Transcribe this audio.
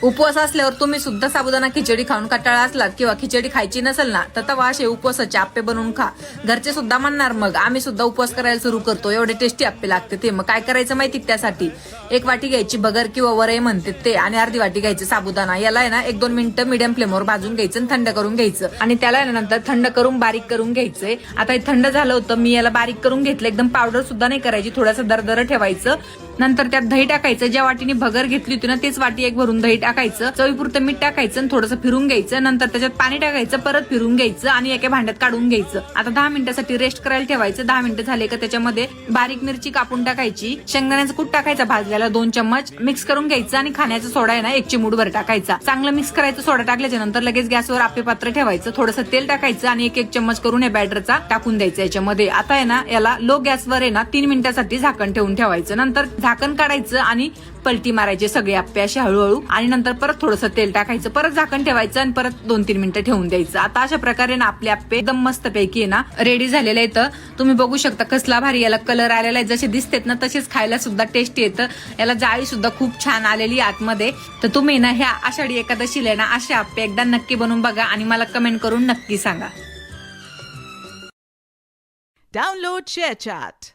उपवास असल्यावर तुम्ही सुद्धा साबुदाणा खिचडी खाऊन कंटाळा असलात किंवा खिचडी खायची नसेल ना तर तवा असे उपवासाचे आप्पे बनवून खा. घरचे सुद्धा म्हणणार मग आम्ही सुद्धा उपवास करायला सुरू करतो, एवढे टेस्टी आप्पे लागते ते. मग काय करायचं माहिती, त्यासाठी 1 वाटी घ्यायची बगर किंवा वरई म्हणते ते, आणि अर्धी वाटी घ्यायचं साबुदाणा. याला आहे ना 1-2 मिनिटं मीडियम फ्लेमवर भाजून घ्यायचं आणि थंड करून घ्यायचं, आणि त्याला नंतर थंड करून बारीक करून घ्यायचंय. आता हे थंड झालं होतं, मी याला बारीक करून घेतलं. एकदम पावडर सुद्धा नाही करायची, थोडंसं दरदर ठेवायचं. नंतर त्यात दही टाकायचं. ज्या वाटीने भगर घेतली होती ना तेच वाटी 1 भरून दही टाकायचं. चवीपुरतं मीठ टाकायचं आणि थोडंसं फिरून घ्यायचं. नंतर त्याच्यात पाणी टाकायचं, परत फिरून घ्यायचं आणि एका भांड्यात काढून घ्यायचं. आता 10 मिनिटासाठी रेस्ट करायला ठेवायचं. 10 मिनिटं झाले का त्याच्यामध्ये बारीक मिरची कापून टाकायची, शेंगदाण्याचं कूट टाकायचा भाजल्याला 2 चम्मच, मिक्स करून घ्यायचं. आणि खाण्याचा सोडा आहे ना 1 चिमूटभर टाकायचा. चांगलं मिक्स करायचं. सोडा टाकल्याच्या नंतर लगेच गॅसवर आप्पे पात्र ठेवायचं. थोडंसं तेल टाकायचं आणि 1-1 चम्मच करून या बॅटरचा टाकून द्यायचं याच्यामध्ये. आता आहे ना याला लो गॅसवर आहे ना 3 मिनिटासाठी झाकण ठेवून ठेवायचं. नंतर झाकण काढायचं आणि पलटी मारायचे सगळे आप्पे असे हळूहळू, आणि नंतर परत थोडंसं तेल टाकायचं, परत झाकण ठेवायचं आणि परत 2-3 मिनिटं ठेवून द्यायचं. आता अशा प्रकारे ना आपले आप्पे एकदम मस्त पैकी ना रेडी झालेले आहेत. तुम्ही बघू शकता कसला भारी याला कलर आलेला आहे. जसे दिसतेत ना तसेच खायला सुद्धा टेस्टी येतं. याला जाळी सुद्धा खूप छान आलेली आतमध्ये. तर तुम्ही ना ह्या आषाढी एकादशीला ना असे आप्पे एकदा नक्की बनवून बघा आणि मला कमेंट करून नक्की सांगा. Download ShareChat.